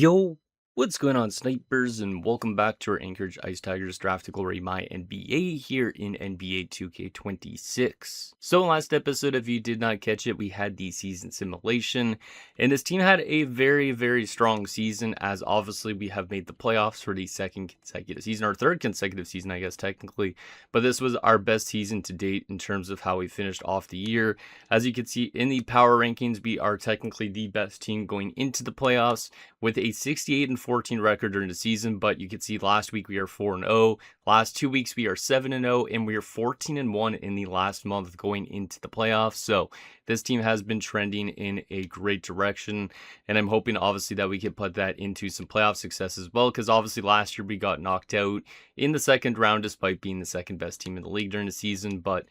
Yo, what's going on, snipers, and welcome back to our Anchorage Ice Tigers Draft to Glory MyNBA here in NBA 2K26. So last episode, if you did not catch it, we had the season simulation, and this team had a very strong season, as obviously we have made the playoffs for the second consecutive season, or third consecutive season, I guess, technically, but this was our best season to date in terms of how we finished off the year. As you can see in the power rankings, we are technically the best team going into the playoffs, with a 68-14 record during the season, but you can see last week we are 4-0, last 2 weeks we are 7-0, and we are 14-1 in the last month going into the playoffs. So this team has been trending in a great direction, and I'm hoping obviously that we can put that into some playoff success as well, because obviously last year we got knocked out in the second round despite being the second best team in the league during the season. But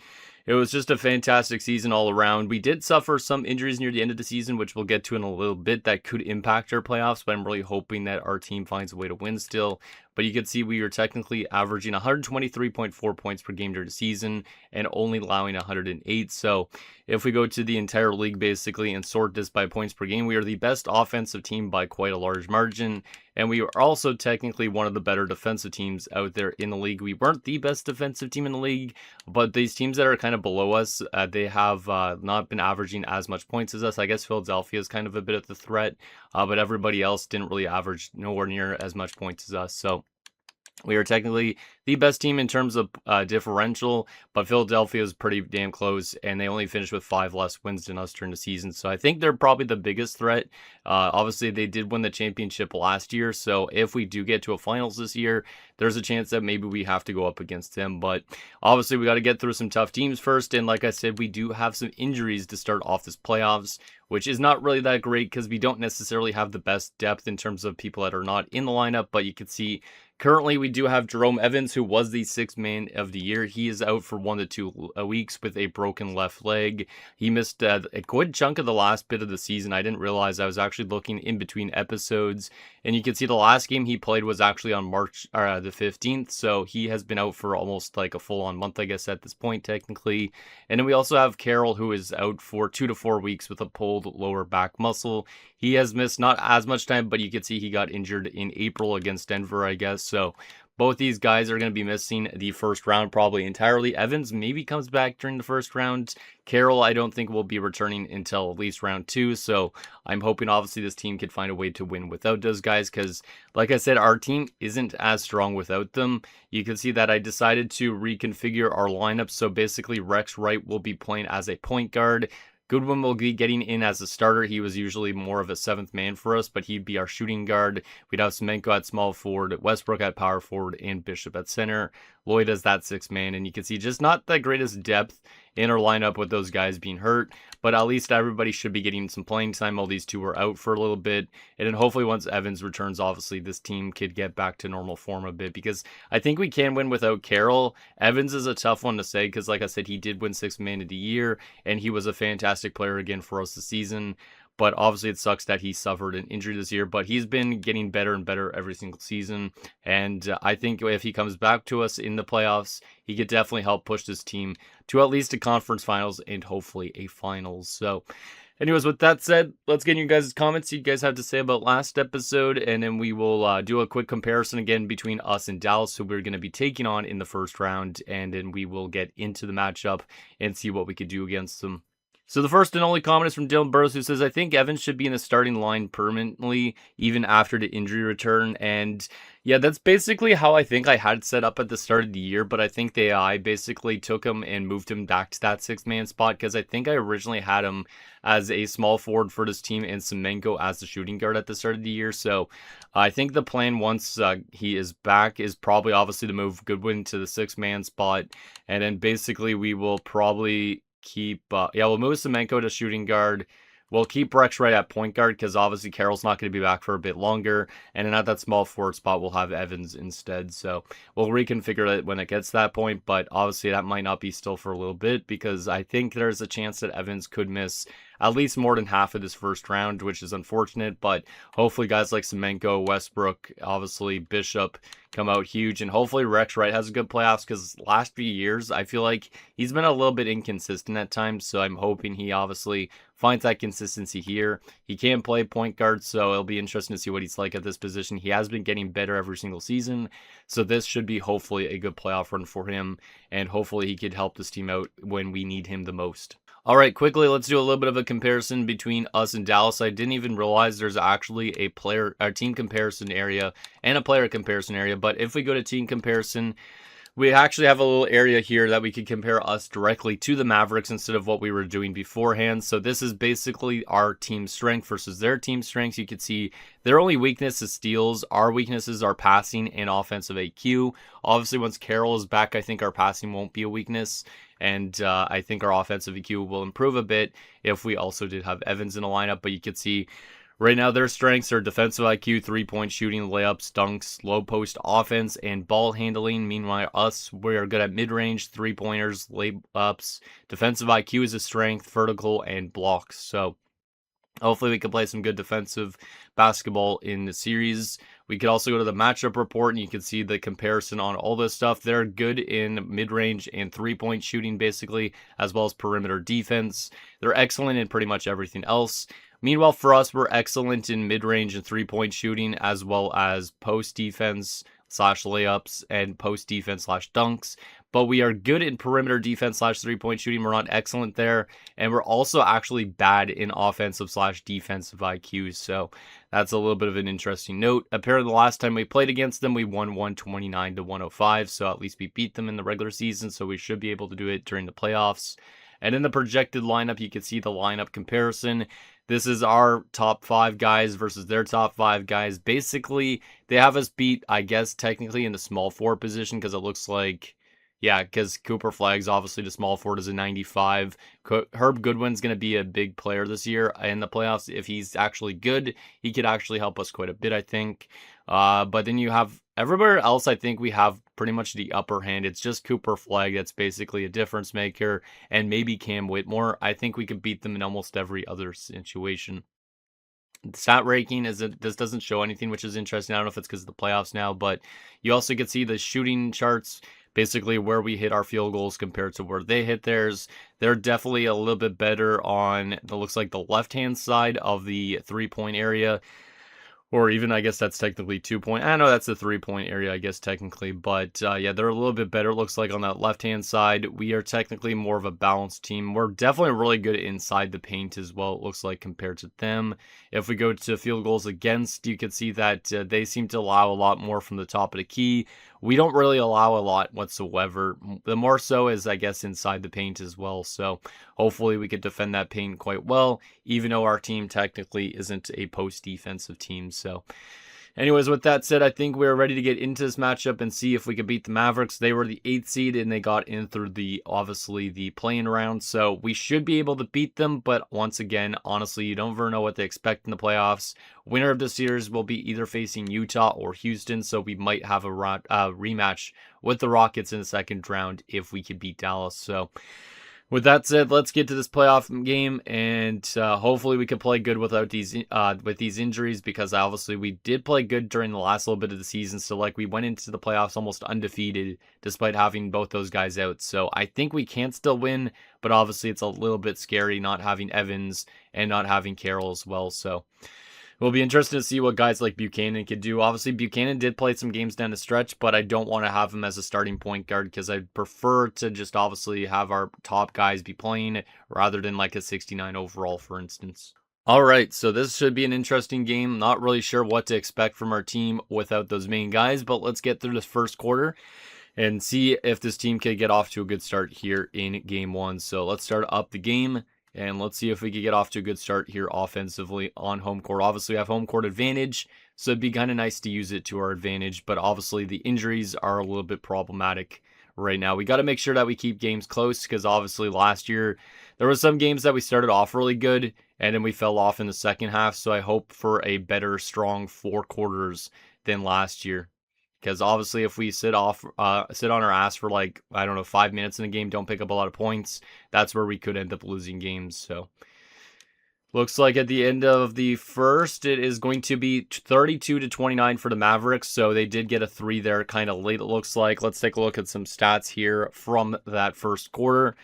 it was just a fantastic season all around. We did suffer some injuries near the end of the season, which we'll get to in a little bit, that could impact our playoffs, but I'm really hoping that our team finds a way to win still. But you can see we were technically averaging 123.4 points per game during the season and only allowing 108. So if we go to the entire league basically and sort this by points per game, we are the best offensive team by quite a large margin. And we are also technically one of the better defensive teams out there in the league. We weren't the best defensive team in the league, but these teams that are kind of below us, they have not been averaging as much points as us. I guess Philadelphia is kind of a bit of the threat, but everybody else didn't really average nowhere near as much points as us. So we are technically the best team in terms of differential, but Philadelphia is pretty damn close, and they only finished with 5 less wins than us during the season. So I think they're probably the biggest threat. Obviously, they did win the championship last year, so if we do get to a finals this year, there's a chance that maybe we have to go up against them. But obviously, we got to get through some tough teams first, and like I said, we do have some injuries to start off this playoffs, which is not really that great because we don't necessarily have the best depth in terms of people that are not in the lineup. But you can see currently we do have Jerome Evans, who was the 6th man of the year. He is out for 1 to 2 weeks with a broken left leg. He missed a good chunk of the last bit of the season. I didn't realize. I was actually looking in between episodes, and you can see the last game he played was actually on March the 15th. So he has been out for almost like a full-on month, I guess, at this point technically. And then we also have Carroll, who is out for 2 to 4 weeks with a pulled lower back muscle. He has missed not as much time, but you can see he got injured in April against Denver, I guess. So both these guys are going to be missing the first round probably entirely. Evans maybe comes back during the first round. Carroll, I don't think will be returning until at least round 2. So I'm hoping obviously this team could find a way to win without those guys, because like I said, our team isn't as strong without them. You can see that I decided to reconfigure our lineup. So basically Rex Wright will be playing as a point guard. Goodwin will be getting in as a starter. He was usually more of a 7th man for us, but he'd be our shooting guard. We'd have Semenko at small forward, Westbrook at power forward, and Bishop at center. Lloyd as that 6th man, and you can see just not the greatest depth in our lineup with those guys being hurt, but at least everybody should be getting some playing time while these two are out for a little bit. And then hopefully once Evans returns, obviously this team could get back to normal form a bit, because I think we can win without Carroll. Evans is a tough one to say because, like I said, he did win 6th man of the year, and he was a fantastic player again for us this season. But obviously it sucks that he suffered an injury this year, but he's been getting better and better every single season. And I think if he comes back to us in the playoffs, he could definitely help push this team to at least a conference finals and hopefully a finals. So anyways, with that said, let's get in your guys' comments. You guys have to say about last episode, and then we will do a quick comparison again between us and Dallas, who we're going to be taking on in the first round, and then we will get into the matchup and see what we could do against them. So the first and only comment is from Dylan Burrows, who says, I think Evans should be in the starting line permanently, even after the injury return. And yeah, that's basically how I think I had set up at the start of the year, but I think the AI basically took him and moved him back to that 6th man spot, because I think I originally had him as a small forward for this team and Semenko as the shooting guard at the start of the year. So I think the plan once he is back is probably obviously to move Goodwin to the 6th man spot, and then basically we will probably keep we'll move Semenko to shooting guard. We'll keep Rex Wright at point guard because obviously Carroll's not going to be back for a bit longer, and then at that small forward spot we'll have Evans instead. So we'll reconfigure it when it gets to that point, but obviously that might not be still for a little bit, because I think there's a chance that Evans could miss at least more than half of this first round, which is unfortunate. But hopefully guys like Semenko, Westbrook, obviously Bishop come out huge. And hopefully Rex Wright has a good playoffs, because last few years, I feel like he's been a little bit inconsistent at times. So I'm hoping he obviously finds that consistency here. He can play point guard, so it'll be interesting to see what he's like at this position. He has been getting better every single season, so this should be hopefully a good playoff run for him, and hopefully he could help this team out when we need him the most. All right, quickly, let's do a little bit of a comparison between us and Dallas. I didn't even realize there's actually a team comparison area and a player comparison area, but if we go to team comparison, we actually have a little area here that we could compare us directly to the Mavericks instead of what we were doing beforehand. So this is basically our team strength versus their team strengths. You can see their only weakness is steals. Our weaknesses are passing and offensive AQ. Obviously, once Carroll is back, I think our passing won't be a weakness. And I think our offensive EQ will improve a bit if we also did have Evans in the lineup. But you can see right now, their strengths are defensive IQ, three-point shooting, layups, dunks, low post offense, and ball handling. Meanwhile, us, we are good at mid-range, three-pointers, layups. Defensive IQ is a strength, vertical, and blocks. So hopefully we can play some good defensive basketball in the series. We could also go to the matchup report, and you can see the comparison on all this stuff. They're good in mid-range and three-point shooting, basically, as well as perimeter defense. They're excellent in pretty much everything else. Meanwhile, for us, we're excellent in mid-range and three-point shooting, as well as post defense / layups and post defense / dunks. But we are good in perimeter defense / three-point shooting. We're not excellent there. And we're also actually bad in offensive / defensive IQs. So that's a little bit of an interesting note. Apparently, the last time we played against them, we won 129 to 105. So at least we beat them in the regular season. So we should be able to do it during the playoffs. And in the projected lineup, you can see the lineup comparison. This is our top 5 guys versus their top 5 guys. Basically, they have us beat, I guess, technically in the small forward position, because it looks like, yeah, because Cooper Flagg's obviously the small forward is a 95. Herb Goodwin's going to be a big player this year in the playoffs. If he's actually good, he could actually help us quite a bit, I think. But then you have everywhere else, I think we have pretty much the upper hand. It's just Cooper Flagg that's basically a difference maker, and maybe Cam Whitmore. I think we could beat them in almost every other situation. The stat ranking is that this doesn't show anything, which is interesting. I don't know if it's because of the playoffs now, but you also can see the shooting charts, basically where we hit our field goals compared to where they hit theirs. They're definitely a little bit better on, it looks like, the left-hand side of the three-point area. Or even, I guess that's technically 2-point. I know that's the 3-point area, I guess, technically. But, yeah, they're a little bit better, it looks like, on that left-hand side. We are technically more of a balanced team. We're definitely really good inside the paint as well, it looks like, compared to them. If we go to field goals against, you can see that they seem to allow a lot more from the top of the key. We don't really allow a lot whatsoever. The more so is, I guess, inside the paint as well. So hopefully we could defend that paint quite well, even though our team technically isn't a post-defensive team. So anyways, with that said, I think we're ready to get into this matchup and see if we could beat the Mavericks. They were the 8th seed, and they got in through obviously the play-in round. So we should be able to beat them. But once again, honestly, you don't ever know what they expect in the playoffs. Winner of the series will be either facing Utah or Houston. So we might have a rematch with the Rockets in the second round if we could beat Dallas. So with that said, let's get to this playoff game, and hopefully we can play good without these injuries, because obviously we did play good during the last little bit of the season. So like we went into the playoffs almost undefeated despite having both those guys out. So I think we can still win, but obviously it's a little bit scary not having Evans and not having Carroll as well. So it'll be interesting to see what guys like Buchanan could do. Obviously, Buchanan did play some games down the stretch, but I don't want to have him as a starting point guard, because I'd prefer to just obviously have our top guys be playing rather than like a 69 overall, for instance. All right, so this should be an interesting game. Not really sure what to expect from our team without those main guys, but let's get through this first quarter and see if this team can get off to a good start here in game 1. So let's start up the game. And let's see if we can get off to a good start here offensively on home court. Obviously, we have home court advantage, so it'd be kind of nice to use it to our advantage. But obviously, the injuries are a little bit problematic right now. We got to make sure that we keep games close, because obviously last year, there were some games that we started off really good, and then we fell off in the second half. So I hope for a better, strong 4 quarters than last year. Because obviously, if we sit on our ass for like, I don't know, 5 minutes in a game, don't pick up a lot of points, that's where we could end up losing games. So Looks like at the end of the first, it is going to be 32-29 for the Mavericks. So they did get a 3 there kind of late, it looks like. Let's take a look at some stats here from that first quarter.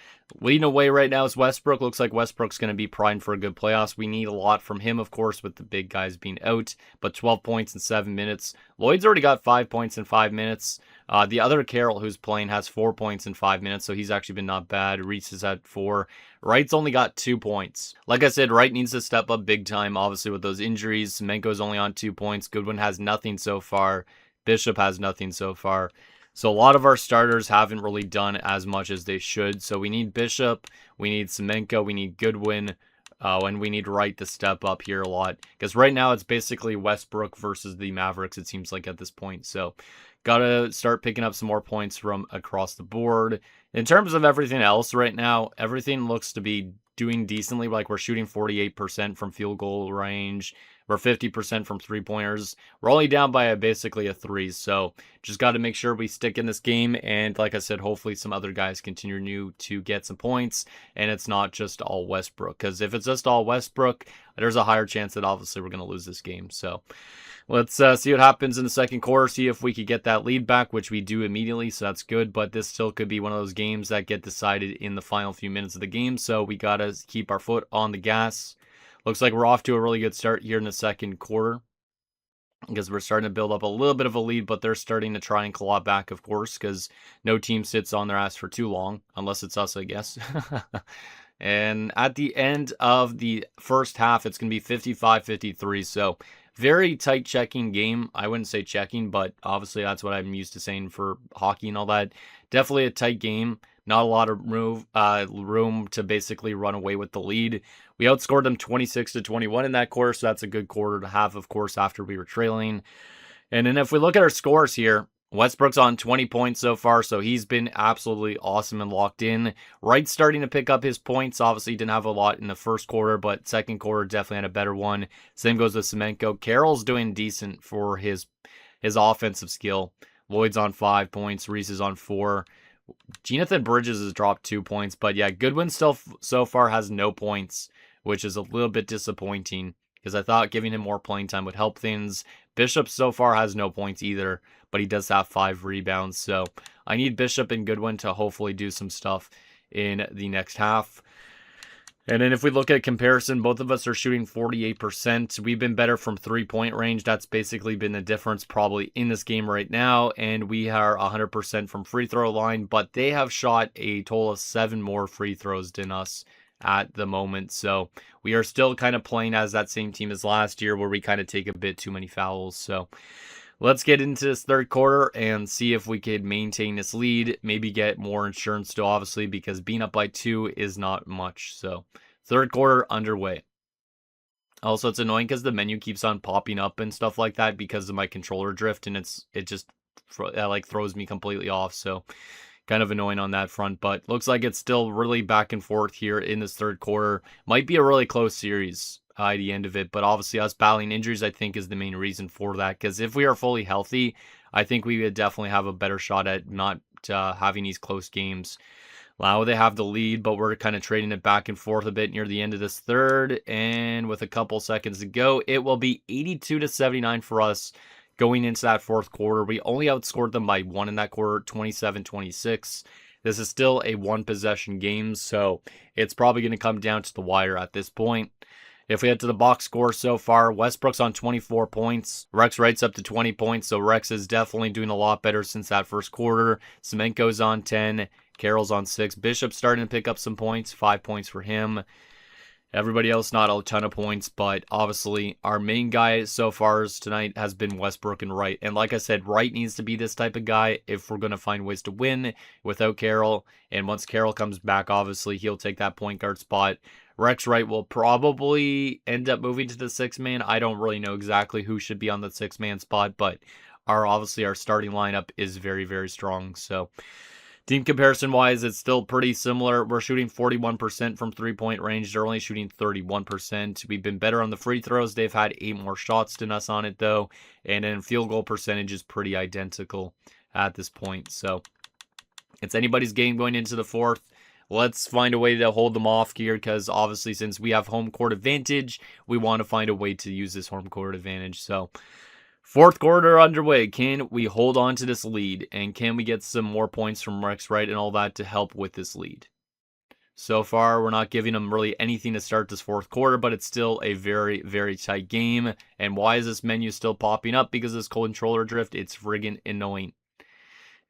Leading away right now is Westbrook. Looks like Westbrook's going to be primed for a good playoffs. We need a lot from him, of course, with the big guys being out. But 12 points in 7 minutes. Lloyd's already got 5 points in 5 minutes. The other Carroll who's playing has 4 points in 5 minutes, so he's actually been not bad. Reese is at 4. Wright's only got 2 points. Like I said, Wright needs to step up big time, obviously, with those injuries. Semenko's only on 2 points. Goodwin has nothing so far. Bishop has nothing so far. So a lot of our starters haven't really done as much as they should. So we need Bishop, we need Semenko, we need Goodwin, and we need Wright to step up here a lot. Because right now it's basically Westbrook versus the Mavericks, it seems like at this point. So gotta start picking up some more points from across the board. In terms of everything else right now, everything looks to be doing decently. Like we're shooting 48% from field goal range. We're 50% from three-pointers. We're only down by basically a 3, so just got to make sure we stick in this game. And like I said, hopefully some other guys continue to get some points, and it's not just all Westbrook. Because if it's just all Westbrook, there's a higher chance that obviously we're going to lose this game. So let's see what happens in the second quarter, see if we could get that lead back, which we do immediately, so that's good. But this still could be one of those games that get decided in the final few minutes of the game, so we got to keep our foot on the gas. Looks like we're off to a really good start here in the second quarter because we're starting to build up a little bit of a lead, but they're starting to try and claw back, of course, because no team sits on their ass for too long, unless it's us, I guess. And at the end of the first half, it's going to be 55-53, so very tight checking game. I wouldn't say checking, but obviously that's what I'm used to saying for hockey and all that. Definitely a tight game. Not a lot of room to basically run away with the lead. We outscored them 26-21 in that quarter, so that's a good quarter to have, of course, after we were trailing. And then if we look at our scores here, Westbrook's on 20 points so far, so he's been absolutely awesome and locked in. Wright's starting to pick up his points. Obviously, he didn't have a lot in the first quarter, but second quarter definitely had a better one. Same goes with Semenko. Carroll's doing decent for his offensive skill. Lloyd's on 5 points. Reese is on 4. Jonathan Bridges has dropped 2 points, but yeah, Goodwin still so far has no points, which is a little bit disappointing because I thought giving him more playing time would help things. Bishop so far has no points either, but he does have 5 rebounds, so I need Bishop and Goodwin to hopefully do some stuff in the next half. And then if we look at comparison, both of us are shooting 48%. We've been better from 3-point range. That's basically been the difference probably in this game right now. And we are 100% from free throw line, but they have shot a total of 7 more free throws than us at the moment. So we are still kind of playing as that same team as last year where we kind of take a bit too many fouls. So let's get into this third quarter and see if we could maintain this lead, maybe get more insurance still, obviously, because being up by 2 is not much. So third quarter underway. Also, it's annoying because the menu keeps on popping up and stuff like that because of my controller drift, and it just like throws me completely off. So kind of annoying on that front, but looks like it's still really back and forth here in this third quarter. Might be a really close series at the end of it, but obviously us battling injuries I think is the main reason for that, because if we are fully healthy, I think we would definitely have a better shot at not having these close games. Now they have the lead, but we're kind of trading it back and forth a bit near the end of this third, and with a couple seconds to go, it will be 82-79 for us going into that fourth quarter. We only outscored them by 1 in that quarter, 27-26. This is still a one-possession game, so it's probably going to come down to the wire at this point. If we head to the box score so far, Westbrook's on 24 points. Rex Wright's up to 20 points, so Rex is definitely doing a lot better since that first quarter. Semenko's on 10. Carroll's on 6. Bishop's starting to pick up some points. 5 points for him. Everybody else not a ton of points, but obviously our main guy so far tonight has been Westbrook and Wright. And like I said, Wright needs to be this type of guy if we're going to find ways to win without Carroll. And once Carroll comes back, obviously he'll take that point guard spot. Rex Wright will probably end up moving to the 6-man. I don't really know exactly who should be on the 6-man spot, but obviously our starting lineup is very, very strong. So team comparison wise, it's still pretty similar. We're shooting 41% from 3-point range. They're only shooting 31%. We've been better on the free throws. They've had 8 more shots than us on it though. And then field goal percentage is pretty identical at this point. So it's anybody's game going into the fourth. let's find a way to hold them off here because obviously since we have home court advantage, we want to find a way to use this home court advantage. So fourth quarter underway. Can we hold on to this lead? And can we get some more points from Rex Wright and all that to help with this lead? So far, we're not giving them really anything to start this fourth quarter, but it's still a very, very tight game. And why is this menu still popping up? Because of this controller drift. It's friggin' annoying.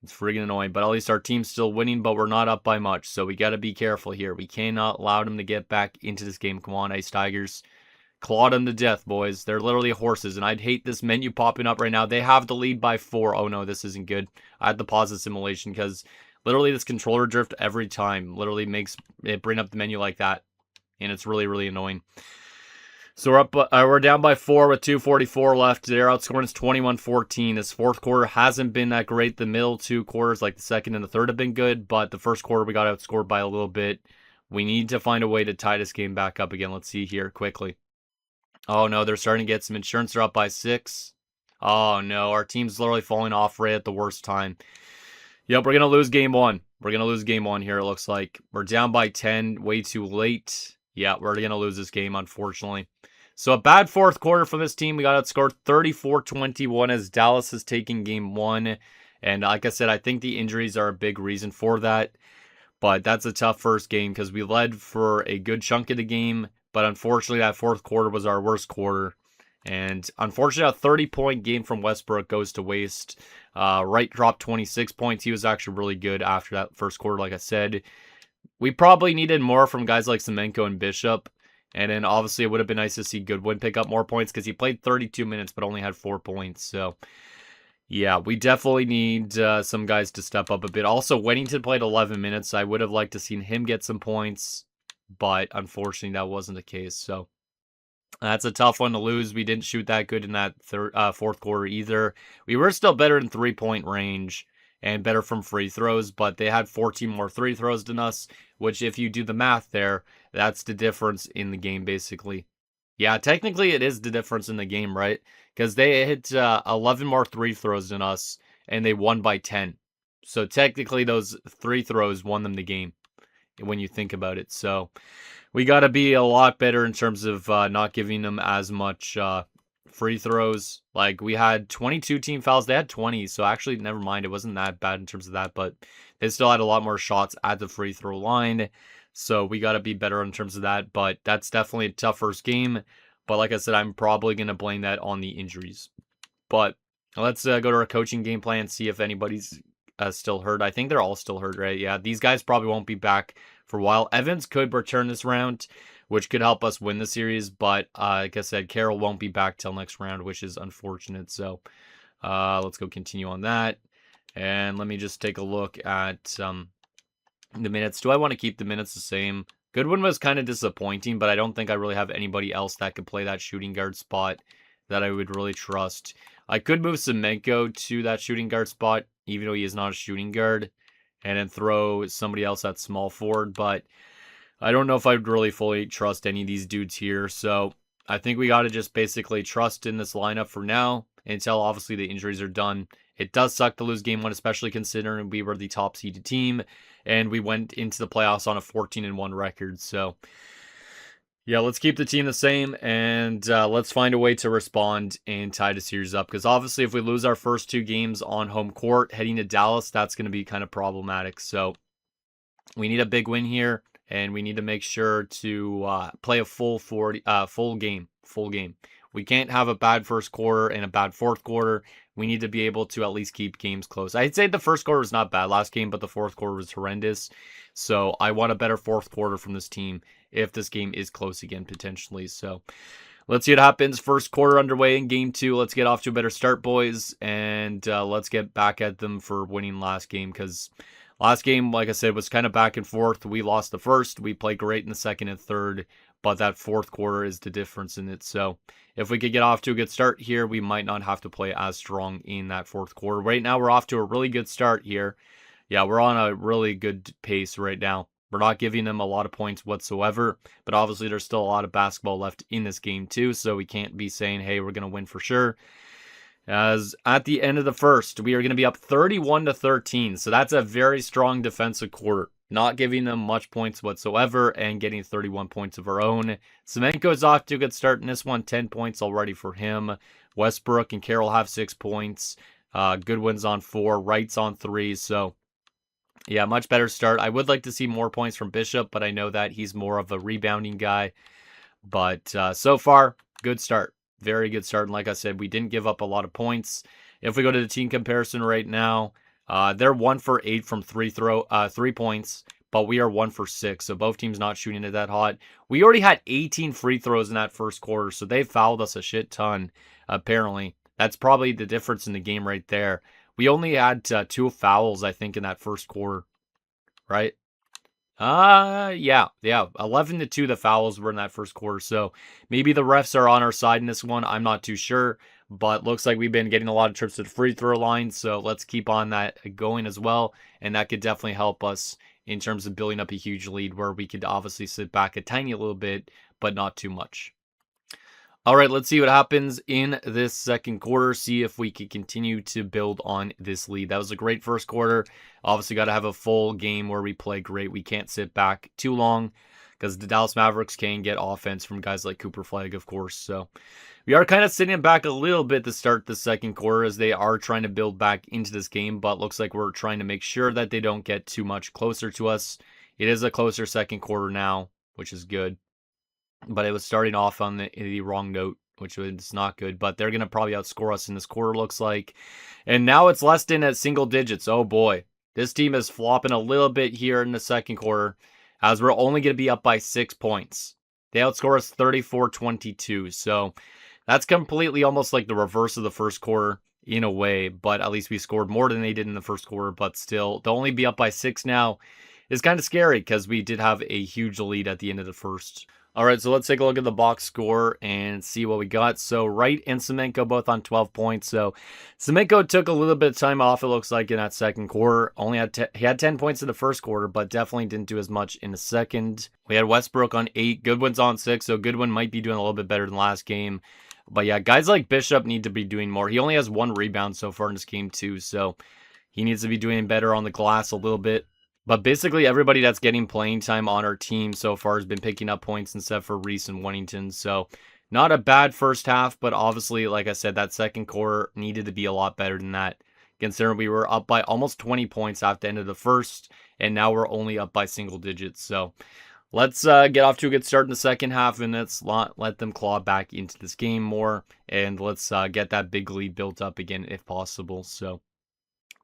It's friggin' annoying. But at least our team's still winning, but we're not up by much. So we got to be careful here. We cannot allow them to get back into this game. Come on, Ice Tigers. Claw them to death, boys. They're literally horses, and I'd hate this menu popping up right now. They have the lead by 4. Oh, no, this isn't good. I had to pause the simulation because literally this controller drift every time literally makes it bring up the menu like that, and it's really, really annoying. So we're down by 4 with 2:44 left. They're outscoring us 21-14. This fourth quarter hasn't been that great. The middle two quarters, like the second and the third, have been good, but the first quarter we got outscored by a little bit. We need to find a way to tie this game back up again. Let's see here quickly. Oh, no, they're starting to get some insurance. They're up by 6. Oh, no, our team's literally falling off right at the worst time. Yep, we're going to lose game 1. We're going to lose game 1 here, it looks like. We're down by 10, way too late. Yeah, we're going to lose this game, unfortunately. So a bad fourth quarter from this team. We got outscored 34-21 as Dallas is taking game 1. And like I said, I think the injuries are a big reason for that. But that's a tough first game because we led for a good chunk of the game. But unfortunately, that fourth quarter was our worst quarter. And unfortunately, a 30-point game from Westbrook goes to waste. Wright dropped 26 points. He was actually really good after that first quarter, like I said. We probably needed more from guys like Semenko and Bishop. And then obviously, it would have been nice to see Goodwin pick up more points because he played 32 minutes but only had 4 points. So, yeah, we definitely need some guys to step up a bit. Also, Weddington played 11 minutes. I would have liked to seen him get some points. But unfortunately, that wasn't the case. So that's a tough one to lose. We didn't shoot that good in that fourth quarter either. We were still better in three-point range and better from free throws, but they had 14 more free throws than us, which if you do the math there, that's the difference in the game, basically. Yeah, technically it is the difference in the game, right? Because they hit 11 more free throws than us, and they won by 10. So technically those free throws won them the game when you think about it. So we got to be a lot better in terms of not giving them as much free throws. Like we had 22 team fouls. They had 20. So actually, never mind. It wasn't that bad in terms of that, but they still had a lot more shots at the free throw line. So we got to be better in terms of that. But that's definitely a tough first game. But like I said, I'm probably going to blame that on the injuries. But let's go to our coaching game plan and see if anybody's still hurt. I think they're all still hurt, right? Yeah, these guys probably won't be back for a while. Evans could return this round, which could help us win the series. But like I said, Carroll won't be back till next round, which is unfortunate. So let's go continue on that. And let me just take a look at the minutes. Do I want to keep the minutes the same? Goodwin was kind of disappointing, but I don't think I really have anybody else that could play that shooting guard spot that I would really trust. I could move Semenko to that shooting guard spot, even though he is not a shooting guard, and then throw somebody else at small forward, but I don't know if I would really fully trust any of these dudes here, so I think we got to just basically trust in this lineup for now until obviously the injuries are done. It does suck to lose game 1, especially considering we were the top seeded team, and we went into the playoffs on a 14-1 record, so yeah, let's keep the team the same, and let's find a way to respond and tie the series up. Because obviously, if we lose our first 2 games on home court, heading to Dallas, that's going to be kind of problematic. So we need a big win here, and we need to make sure to play a full game. We can't have a bad first quarter and a bad fourth quarter. We need to be able to at least keep games close. I'd say the first quarter was not bad last game, but the fourth quarter was horrendous. So I want a better fourth quarter from this team if this game is close again, potentially. So let's see what happens. First quarter underway in game 2. Let's get off to a better start, boys. And let's get back at them for winning last game. Because last game, like I said, was kind of back and forth. We lost the first. We played great in the second and third. But that fourth quarter is the difference in it. So if we could get off to a good start here, we might not have to play as strong in that fourth quarter. Right now, we're off to a really good start here. Yeah, we're on a really good pace right now. We're not giving them a lot of points whatsoever, but obviously there's still a lot of basketball left in this game too, so we can't be saying, hey, we're going to win for sure. As at the end of the first, we are going to be up 31-13, so that's a very strong defensive quarter. not giving them much points whatsoever and getting 31 points of our own. Semenko's off to a good start in this one, 10 points already for him. Westbrook and Carroll have 6 points. Goodwin's on 4, Wright's on 3, so yeah, much better start. I would like to see more points from Bishop, but I know that he's more of a rebounding guy. But so far, good start. Very good start. And like I said, we didn't give up a lot of points. If we go to the team comparison right now, they're 1 for 8 from 3 points, but we are 1 for 6. So both teams not shooting it that hot. We already had 18 free throws in that first quarter, so they fouled us a shit ton, apparently. That's probably the difference in the game right there. We only had 2 fouls, I think, in that first quarter, right? Yeah. 11-2 the fouls were in that first quarter. So maybe the refs are on our side in this one. I'm not too sure, but looks like we've been getting a lot of trips to the free throw line. So let's keep on that going as well. And that could definitely help us in terms of building up a huge lead where we could obviously sit back a tiny little bit, but not too much. All right, let's see what happens in this second quarter. See if we can continue to build on this lead. That was a great first quarter. Obviously, got to have a full game where we play great. We can't sit back too long because the Dallas Mavericks can get offense from guys like Cooper Flagg, of course. So we are kind of sitting back a little bit to start the second quarter as they are trying to build back into this game, but looks like we're trying to make sure that they don't get too much closer to us. It is a closer second quarter now, which is good. But it was starting off on the wrong note, which was not good. But they're going to probably outscore us in this quarter, looks like. And now it's less than at single digits. Oh, boy. This team is flopping a little bit here in the second quarter, as we're only going to be up by 6 points. They outscore us 34-22. So that's completely almost like the reverse of the first quarter in a way. But at least we scored more than they did in the first quarter. But still, to only be up by 6 now is kind of scary because we did have a huge lead at the end of the first. All right, so let's take a look at the box score and see what we got. So Wright and Semenko both on 12 points. So Semenko took a little bit of time off, it looks like, in that second quarter. He had 10 points in the first quarter, but definitely didn't do as much in the second. We had Westbrook on 8. Goodwin's on 6, so Goodwin might be doing a little bit better than last game. But yeah, guys like Bishop need to be doing more. He only has 1 rebound so far in this game too, so he needs to be doing better on the glass a little bit. But basically, everybody that's getting playing time on our team so far has been picking up points except for Reese and Wennington. So, not a bad first half, but obviously, like I said, that second quarter needed to be a lot better than that. Considering we were up by almost 20 points after the end of the first, and now we're only up by single digits. So, let's get off to a good start in the second half, and let's let them claw back into this game more, and let's get that big lead built up again if possible. So,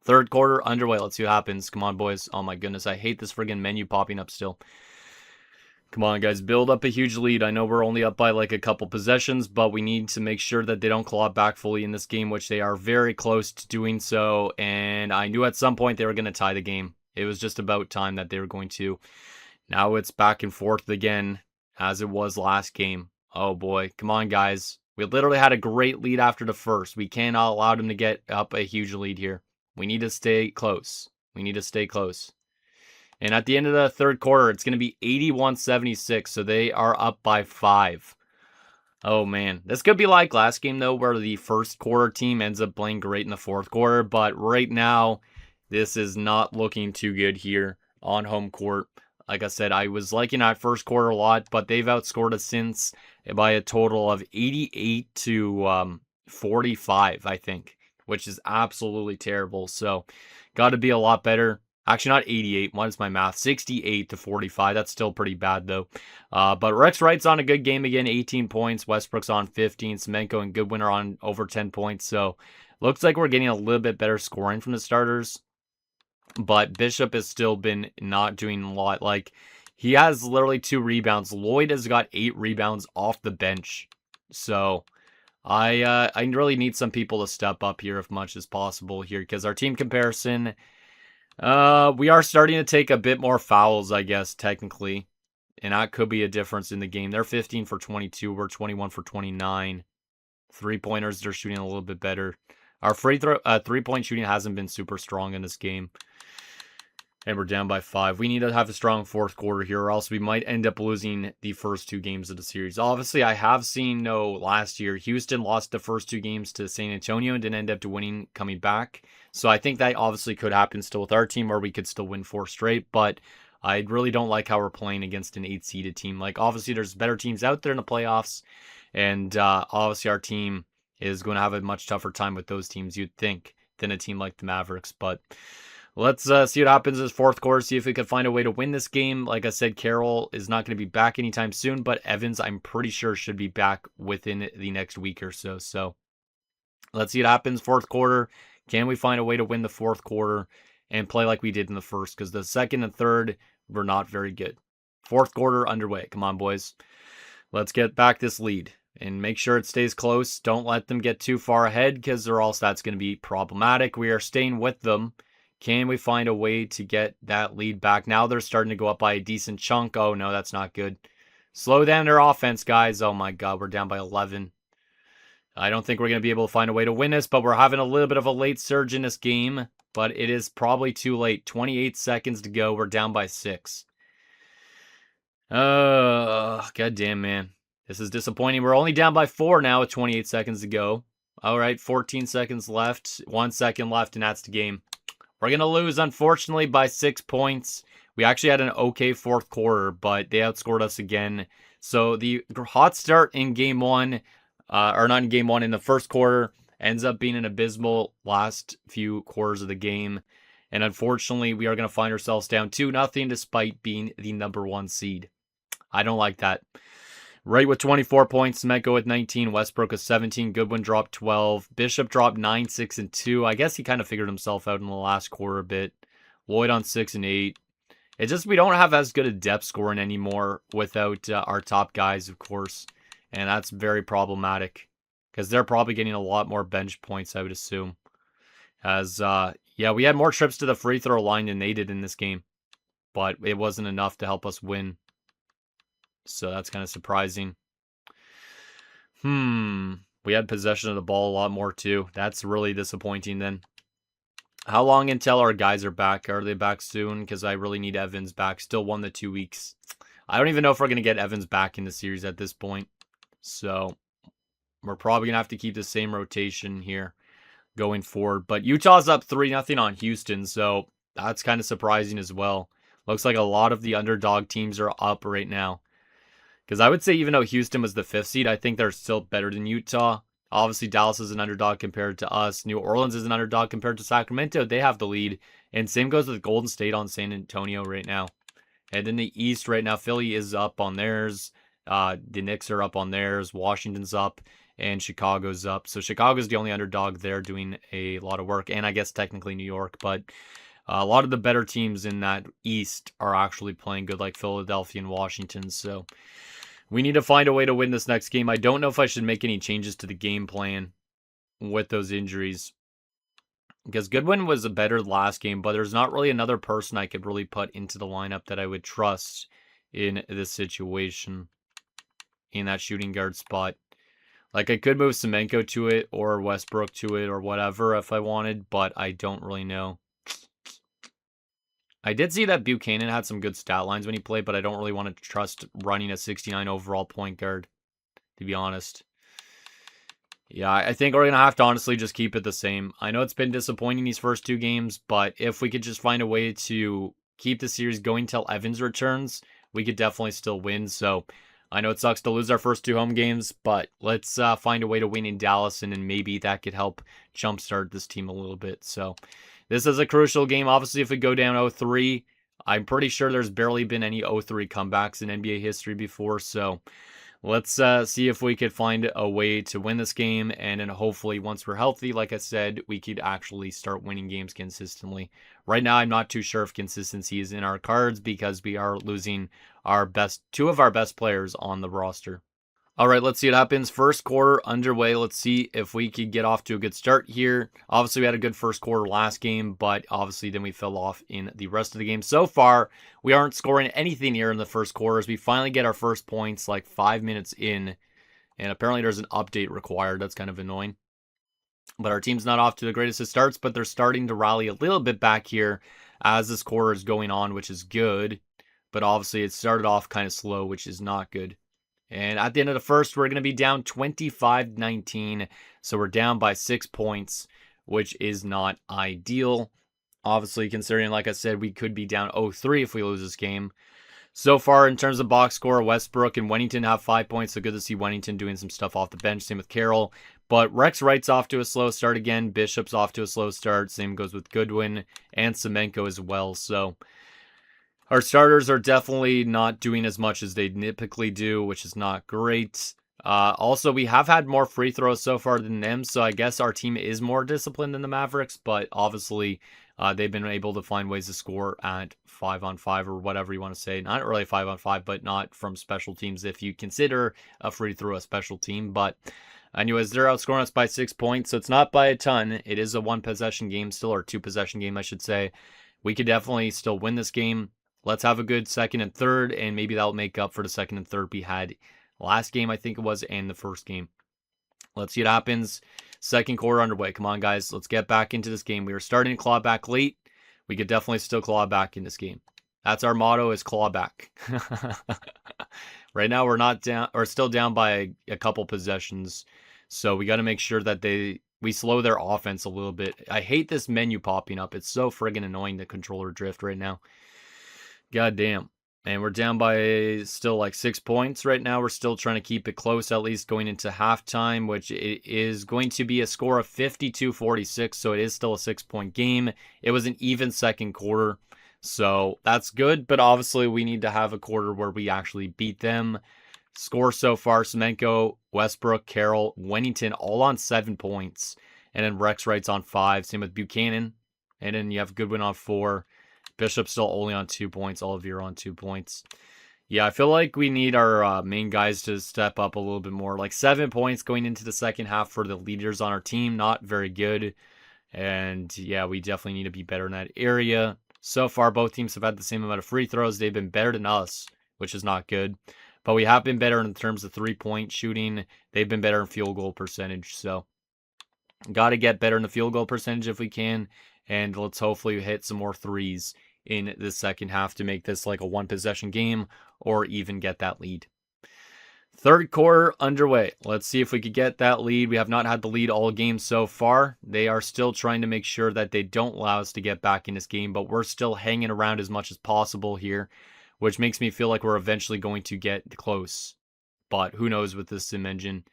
third quarter underway. Let's see what happens. Come on, boys. Oh, my goodness. I hate this friggin' menu popping up still. Come on, guys. Build up a huge lead. I know we're only up by like a couple possessions, but we need to make sure that they don't claw back fully in this game, which they are very close to doing so. And I knew at some point they were going to tie the game. It was just about time that they were going to. Now it's back and forth again, as it was last game. Oh, boy. Come on, guys. We literally had a great lead after the first. We cannot allow them to get up a huge lead here. We need to stay close. We need to stay close. And at the end of the third quarter, it's going to be 81-76, so they are up by 5. Oh, man. This could be like last game, though, where the first quarter team ends up playing great in the fourth quarter. But right now, this is not looking too good here on home court. Like I said, I was liking that first quarter a lot, but they've outscored us since by a total of 88-45, I think, which is absolutely terrible. So, got to be a lot better. Actually, not 88. What is my math? 68-45. That's still pretty bad, though. But Rex Wright's on a good game again. 18 points. Westbrook's on 15. Semenko and Goodwin are on over 10 points. So, looks like we're getting a little bit better scoring from the starters. But Bishop has still been not doing a lot. Like, he has literally 2 rebounds. Lloyd has got 8 rebounds off the bench. So, I really need some people to step up here as much as possible here, because our team comparison, we are starting to take a bit more fouls, I guess, technically, and that could be a difference in the game. They're 15 for 22, we're 21 for 29. 3-pointers, they're shooting a little bit better. Our three-point shooting hasn't been super strong in this game. And we're down by 5. We need to have a strong fourth quarter here, or else we might end up losing the first 2 games of the series. Obviously, I have seen, last year, Houston lost the first 2 games to San Antonio and didn't end up winning coming back. So I think that obviously could happen still with our team, or we could still win 4 straight. But I really don't like how we're playing against an 8-seeded team. Like, obviously, there's better teams out there in the playoffs, and obviously our team is going to have a much tougher time with those teams, you'd think, than a team like the Mavericks. But let's see what happens in this fourth quarter, see if we can find a way to win this game. Like I said, Carroll is not going to be back anytime soon, but Evans, I'm pretty sure, should be back within the next week or so. So let's see what happens. Fourth quarter. Can we find a way to win the fourth quarter and play like we did in the first? Because the second and third were not very good. Fourth quarter underway. Come on, boys. Let's get back this lead and make sure it stays close. Don't let them get too far ahead, because or else that's going to be problematic. We are staying with them. Can we find a way to get that lead back? Now they're starting to go up by a decent chunk. Oh, no, that's not good. Slow down their offense, guys. Oh, my God, we're down by 11. I don't think we're going to be able to find a way to win this, but we're having a little bit of a late surge in this game. But it is probably too late. 28 seconds to go. We're down by 6. Goddamn, man. This is disappointing. We're only down by 4 now with 28 seconds to go. All right, 14 seconds left. 1 second left, and that's the game. We're going to lose, unfortunately, by 6 points. We actually had an okay fourth quarter, but they outscored us again. So the hot start in game one, or not in game one, in the first quarter, ends up being an abysmal last few quarters of the game. And unfortunately, we are going to find ourselves down 2-0 despite being the number 1 seed. I don't like that. Wright with 24 points, Semenko with 19, Westbrook with 17, Goodwin dropped 12, Bishop dropped 9, 6, and 2. I guess he kind of figured himself out in the last quarter a bit. Lloyd on 6 and 8. It's just we don't have as good a depth scoring anymore without our top guys, of course. And that's very problematic, because they're probably getting a lot more bench points, I would assume. As, yeah, we had more trips to the free throw line than they did in this game, but it wasn't enough to help us win. So that's kind of surprising. We had possession of the ball a lot more too. That's really disappointing then. How long until our guys are back? Are they back soon? Because I really need Evans back. Still 1 to 2 weeks. I don't even know if we're going to get Evans back in the series at this point. So we're probably going to have to keep the same rotation here going forward. But Utah's up 3-0 on Houston, so that's kind of surprising as well. Looks like a lot of the underdog teams are up right now. Because I would say even though Houston was the 5th seed, I think they're still better than Utah. Obviously, Dallas is an underdog compared to us. New Orleans is an underdog compared to Sacramento. They have the lead. And same goes with Golden State on San Antonio right now. And in the East right now, Philly is up on theirs. The Knicks are up on theirs. Washington's up. And Chicago's up. So Chicago's the only underdog there doing a lot of work. And I guess technically New York. But a lot of the better teams in that East are actually playing good, like Philadelphia and Washington. So we need to find a way to win this next game. I don't know if I should make any changes to the game plan with those injuries, because Goodwin was a better last game, but there's not really another person I could really put into the lineup that I would trust in this situation, in that shooting guard spot. Like, I could move Semenko to it or Westbrook to it or whatever if I wanted, but I don't really know. I did see that Buchanan had some good stat lines when he played, but I don't really want to trust running a 69 overall point guard, to be honest. Yeah, I think we're going to have to honestly just keep it the same. I know it's been disappointing these first 2 games, but if we could just find a way to keep the series going till Evans returns, we could definitely still win. So I know it sucks to lose our first 2 home games, but let's find a way to win in Dallas, and then maybe that could help jumpstart this team a little bit. So this is a crucial game. Obviously, if we go down 0-3, I'm pretty sure there's barely been any 0-3 comebacks in NBA history before. So let's see if we could find a way to win this game. And then hopefully once we're healthy, like I said, we could actually start winning games consistently. Right now, I'm not too sure if consistency is in our cards, because we are losing our 2 of our best players on the roster. All right, let's see what happens. First quarter underway. Let's see if we could get off to a good start here. Obviously, we had a good first quarter last game, but obviously then we fell off in the rest of the game. So far, we aren't scoring anything here in the first quarter as we finally get our first points like 5 minutes in. And apparently there's an update required. That's kind of annoying. But our team's not off to the greatest of starts, but they're starting to rally a little bit back here as this quarter is going on, which is good. But obviously it started off kind of slow, which is not good. And at the end of the first, we're going to be down 25-19. So we're down by 6 points, which is not ideal. Obviously, considering, like I said, we could be down 0-3 if we lose this game. So far, in terms of box score, Westbrook and Wennington have 5 points, so good to see Wennington doing some stuff off the bench. Same with Carroll. But Rex Wright's off to a slow start again. Bishop's off to a slow start. Same goes with Goodwin and Semenko as well. So our starters are definitely not doing as much as they typically do, which is not great. Also, we have had more free throws so far than them, so I guess our team is more disciplined than the Mavericks, but obviously they've been able to find ways to score at 5-on-5 or whatever you want to say. Not really 5-on-5, but not from special teams if you consider a free throw a special team. But anyways, they're outscoring us by 6 points, so it's not by a ton. It is a one-possession game still, or two-possession game, I should say. We could definitely still win this game. Let's have a good second and third, and maybe that'll make up for the second and third we had last game, I think it was, and the first game. Let's see what happens. Second quarter underway. Come on, guys. Let's get back into this game. We were starting to claw back late. We could definitely still claw back in this game. That's our motto, is claw back. Right now, we're not down, or still down by a couple possessions. So we got to make sure that we slow their offense a little bit. I hate this menu popping up. It's so friggin' annoying, the controller drift right now. God damn. And we're down by still like 6 points right now. We're still trying to keep it close, at least going into halftime, which is going to be a score of 52-46. So it is still a 6-point game. It was an even second quarter. So that's good. But obviously we need to have a quarter where we actually beat them. Score so far, Semenko, Westbrook, Carroll, Wennington, all on 7 points. And then Rex Wright's on 5. Same with Buchanan. And then you have Goodwin on 4. Bishop's still only on 2 points. All of you are on 2 points. Yeah, I feel like we need our main guys to step up a little bit more. Like 7 points going into the second half for the leaders on our team. Not very good. And yeah, we definitely need to be better in that area. So far, both teams have had the same amount of free throws. They've been better than us, which is not good. But we have been better in terms of 3-point shooting. They've been better in field goal percentage. So got to get better in the field goal percentage if we can. And let's hopefully hit some more threes in the second half to make this like a one-possession game or even get that lead. Third quarter underway. Let's see if we could get that lead. We have not had the lead all game so far. They are still trying to make sure that they don't allow us to get back in this game, but we're still hanging around as much as possible here, which makes me feel like we're eventually going to get close. But who knows with this sim engine.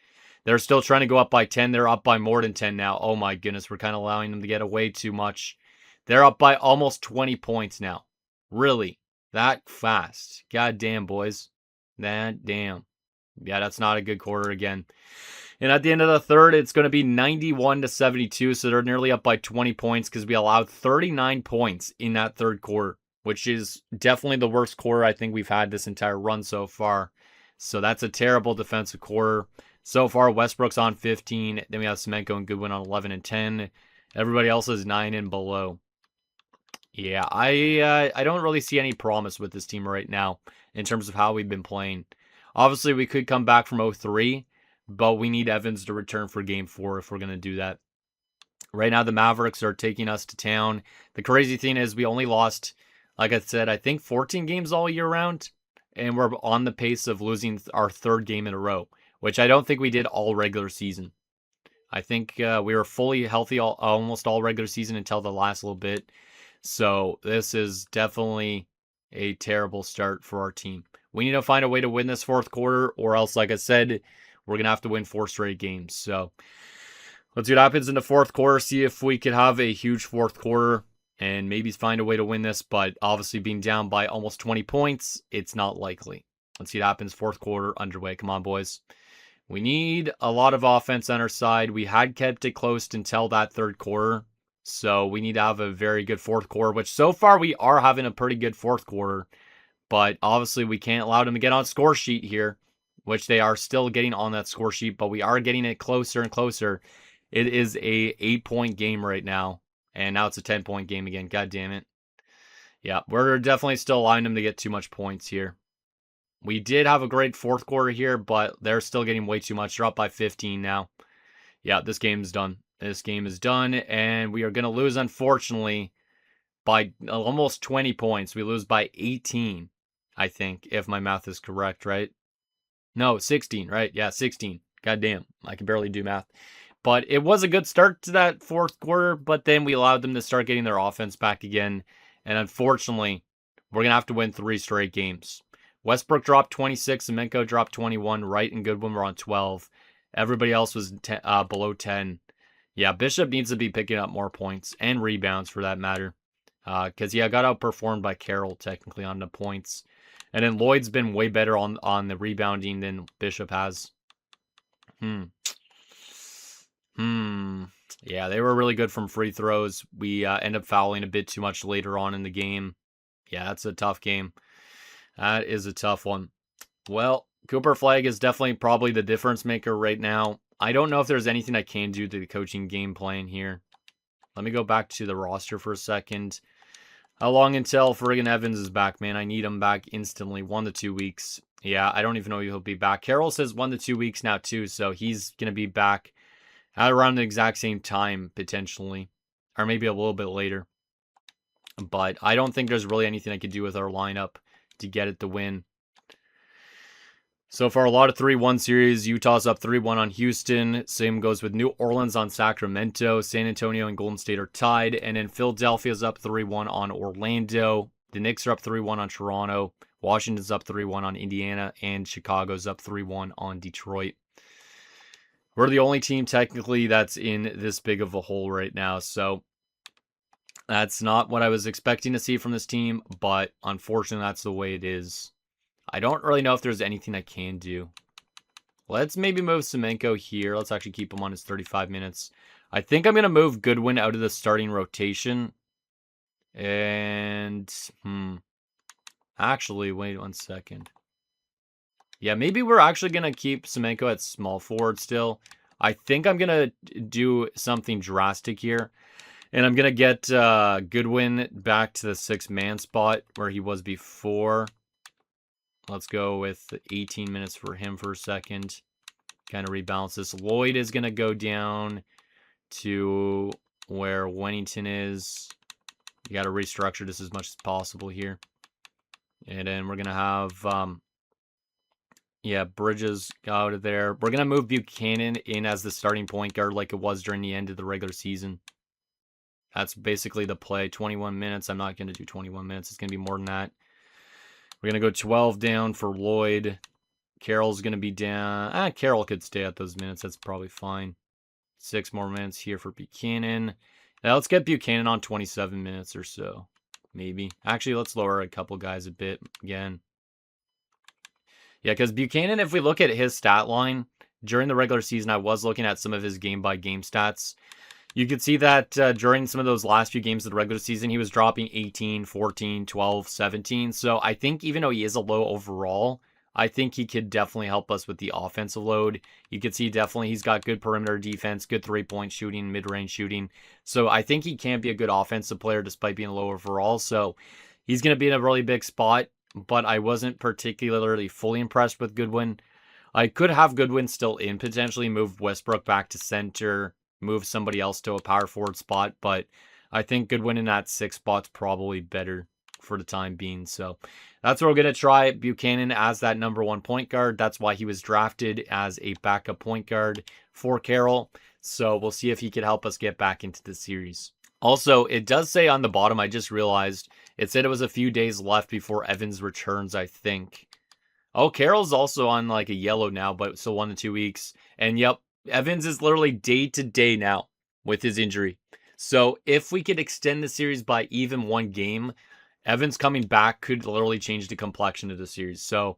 They're still trying to go up by 10. They're up by more than 10 now. Oh my goodness, we're kind of allowing them to get away too much. They're up by almost 20 points now. Really? That fast? God damn, boys. That damn. Yeah, that's not a good quarter again. And at the end of the third, it's going to be 91-72. So they're nearly up by 20 points because we allowed 39 points in that third quarter, which is definitely the worst quarter I think we've had this entire run so far. So that's a terrible defensive quarter. So far, Westbrook's on 15. Then we have Semenko and Goodwin on 11 and 10. Everybody else is 9 and below. Yeah, I don't really see any promise with this team right now in terms of how we've been playing. Obviously, we could come back from 0-3, but we need Evans to return for Game 4 if we're going to do that. Right now, the Mavericks are taking us to town. The crazy thing is we only lost, like I said, I think 14 games all year round, and we're on the pace of losing our third game in a row, which I don't think we did all regular season. I think we were fully healthy almost all regular season until the last little bit. So this is definitely a terrible start for our team. We need to find a way to win this fourth quarter, or else, like I said, we're going to have to win 4 straight games. So let's see what happens in the fourth quarter, see if we could have a huge fourth quarter and maybe find a way to win this. But obviously being down by almost 20 points, it's not likely. Let's see what happens. Fourth quarter underway. Come on, boys. We need a lot of offense on our side. We had kept it close until that third quarter. So we need to have a very good fourth quarter, which so far we are having a pretty good fourth quarter. But obviously we can't allow them to get on score sheet here, which they are still getting on that score sheet, but we are getting it closer and closer. It is a 8-point game right now, and now it's a 10-point game again. God damn it. Yeah, we're definitely still allowing them to get too much points here. We did have a great fourth quarter here, but they're still getting way too much. They're up by 15 now. Yeah, this game is done. This game is done, and we are going to lose, unfortunately, by almost 20 points. We lose by 18, I think, if my math is correct, right? No, 16, right? Yeah, 16. God damn, I can barely do math. But it was a good start to that fourth quarter, but then we allowed them to start getting their offense back again. And unfortunately, we're going to have to win 3 straight games. Westbrook dropped 26, Semenko dropped 21, Wright and Goodwin were on 12. Everybody else was below 10. Yeah, Bishop needs to be picking up more points and rebounds for that matter. Because, got outperformed by Carroll technically on the points. And then Lloyd's been way better on the rebounding than Bishop has. Yeah, they were really good from free throws. We end up fouling a bit too much later on in the game. Yeah, that's a tough game. That is a tough one. Well, Cooper Flagg is definitely probably the difference maker right now. I don't know if there's anything I can do to the coaching game plan here. Let me go back to the roster for a second. How long until friggin' Evans is back, man? I need him back instantly. 1 to 2 weeks. Yeah, I don't even know if he'll be back. Carroll says 1 to 2 weeks now, too, so he's going to be back at around the exact same time, potentially. Or maybe a little bit later. But I don't think there's really anything I could do with our lineup to get it to win. So far, a lot of 3-1 series. Utah's up 3-1 on Houston. Same goes with New Orleans on Sacramento. San Antonio and Golden State are tied. And then Philadelphia's up 3-1 on Orlando. The Knicks are up 3-1 on Toronto. Washington's up 3-1 on Indiana. And Chicago's up 3-1 on Detroit. We're the only team technically that's in this big of a hole right now. So that's not what I was expecting to see from this team. But unfortunately, that's the way it is. I don't really know if there's anything I can do. Let's maybe move Semenko here. Let's actually keep him on his 35 minutes. I think I'm going to move Goodwin out of the starting rotation. And, actually, wait 1 second. Yeah, maybe we're actually going to keep Semenko at small forward still. I think I'm going to do something drastic here. And I'm going to get Goodwin back to the 6-man spot where he was before. Let's go with 18 minutes for him for a second. Kind of rebalance this. Lloyd is going to go down to where Wennington is. You got to restructure this as much as possible here. And then we're going to have, Bridges out of there. We're going to move Buchanan in as the starting point guard like it was during the end of the regular season. That's basically the play. 21 minutes. I'm not going to do 21 minutes. It's going to be more than that. We're going to go 12 down for Lloyd. Carroll's going to be down. Carroll could stay at those minutes. That's probably fine. 6 more minutes here for Buchanan. Now let's get Buchanan on 27 minutes or so. Maybe. Actually, let's lower a couple guys a bit again. Yeah, because Buchanan, if we look at his stat line, during the regular season, I was looking at some of his game-by-game stats. You could see that during some of those last few games of the regular season, he was dropping 18, 14, 12, 17. So I think even though he is a low overall, I think he could definitely help us with the offensive load. You could see definitely he's got good perimeter defense, good 3-point shooting, mid-range shooting. So I think he can be a good offensive player despite being low overall. So he's going to be in a really big spot, but I wasn't particularly fully impressed with Goodwin. I could have Goodwin still in, potentially move Westbrook back to center, move somebody else to a power forward spot, but I think Goodwin in that 6 spot's probably better for the time being. So that's what we're going to try. Buchanan as that number 1 point guard. That's why he was drafted as a backup point guard for Carroll. So we'll see if he could help us get back into the series. Also, it does say on the bottom, I just realized, it said it was a few days left before Evans returns, I think. Oh, Carroll's also on like a yellow now, but still 1 to 2 weeks. And yep, Evans is literally day to day now with his injury. So if we could extend the series by even 1 game, Evans coming back could literally change the complexion of the series. So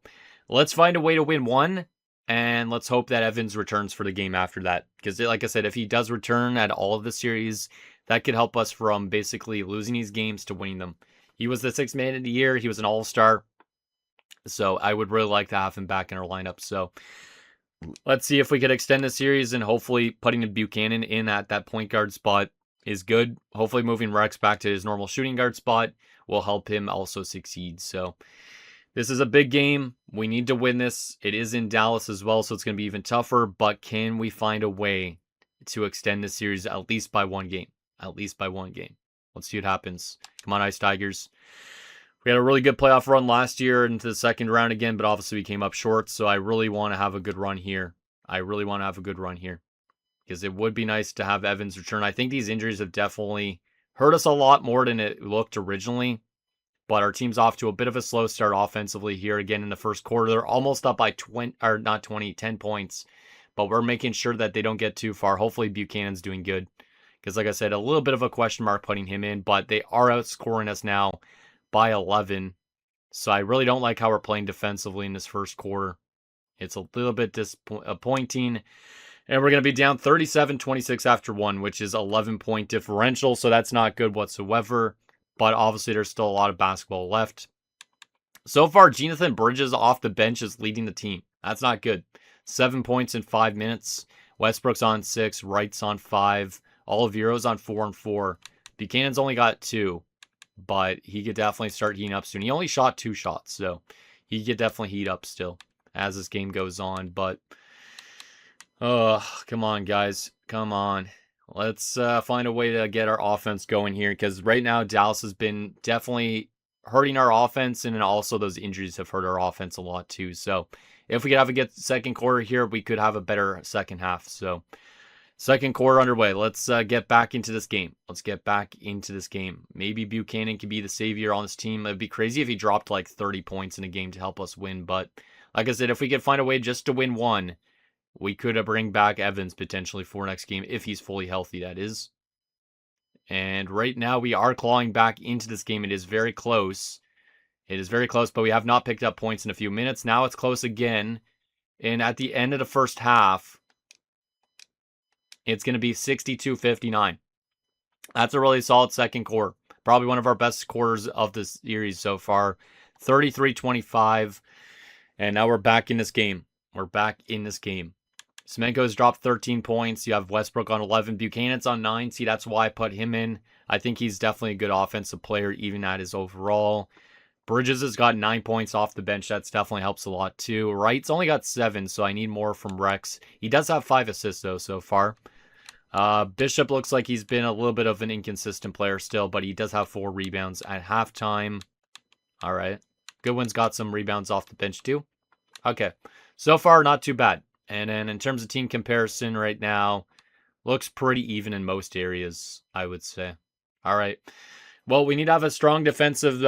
let's find a way to win 1, and let's hope that Evans returns for the game after that. Because like I said, if he does return at all of the series, that could help us from basically losing these games to winning them. He was the 6th man of the year. He was an all-star. So I would really like to have him back in our lineup. So let's see if we could extend the series, and hopefully putting Buchanan in at that point guard spot is good. Hopefully moving Rex back to his normal shooting guard spot will help him also succeed. So this is a big game. We need to win this. It is in Dallas as well, so it's going to be even tougher. But can we find a way to extend the series at least by 1 game? At least by 1 game. Let's see what happens. Come on, Ice Tigers. We had a really good playoff run last year into the second round again, but obviously we came up short, so I really want to have a good run here. because it would be nice to have Evans return. I think these injuries have definitely hurt us a lot more than it looked originally. But our team's off to a bit of a slow start offensively here again in the first quarter. They're almost up by 10 points. But we're making sure that they don't get too far. Hopefully Buchanan's doing good. Because like I said, a little bit of a question mark putting him in. But they are outscoring us now by 11. So I really don't like how we're playing defensively in this first quarter. It's a little bit disappointing. And we're going to be down 37-26 after 1, which is 11-point differential. So that's not good whatsoever. But obviously, there's still a lot of basketball left. So far, Jonathan Bridges off the bench is leading the team. That's not good. 7 points in 5 minutes. Westbrook's on 6. Wright's on 5. Oliveira's on 4 and 4. Buchanan's only got 2. But he could definitely start heating up soon. He only shot 2 shots. So he could definitely heat up still as this game goes on. But, come on, guys. Come on. Let's find a way to get our offense going here, because right now Dallas has been definitely hurting our offense, and then also those injuries have hurt our offense a lot too. So if we could have a good second quarter here, we could have a better second half. So second quarter underway. Let's get back into this game. Maybe Buchanan can be the savior on this team. It'd be crazy if he dropped like 30 points in a game to help us win. But like I said, if we could find a way just to win one, we could bring back Evans potentially for next game if he's fully healthy, that is. And right now we are clawing back into this game. It is very close. But we have not picked up points in a few minutes. Now it's close again. And at the end of the first half, it's going to be 62-59. That's a really solid second quarter. Probably one of our best quarters of the series so far. 33-25. And now we're back in this game. Semenko's dropped 13 points. You have Westbrook on 11. Buchanan's on 9. See, that's why I put him in. I think he's definitely a good offensive player, even at his overall. Bridges has got 9 points off the bench. That's definitely helps a lot, too. Wright's only got 7, so I need more from Rex. He does have 5 assists, though, so far. Bishop looks like he's been a little bit of an inconsistent player still, but he does have 4 rebounds at halftime. All right. Goodwin's got some rebounds off the bench, too. Okay. So far, not too bad. And then in terms of team comparison right now, looks pretty even in most areas, I would say. All right. Well, we need to have a strong defensive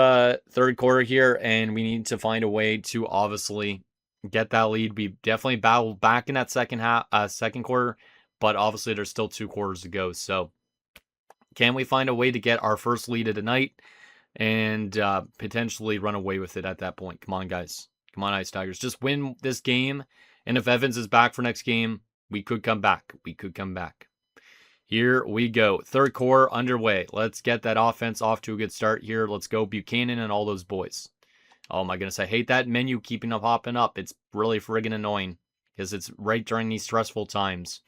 third quarter here, and we need to find a way to obviously get that lead. We definitely battled back in that second quarter, but obviously there's still 2 quarters to go. So can we find a way to get our first lead of the night and potentially run away with it at that point? Come on, guys. Come on, Ice Tigers. Just win this game. And if Evans is back for next game, we could come back. Here we go. Third quarter underway. Let's get that offense off to a good start here. Let's go Buchanan and all those boys. Oh my goodness, I hate that menu keeping up, hopping up. It's really friggin' annoying because it's right during these stressful times.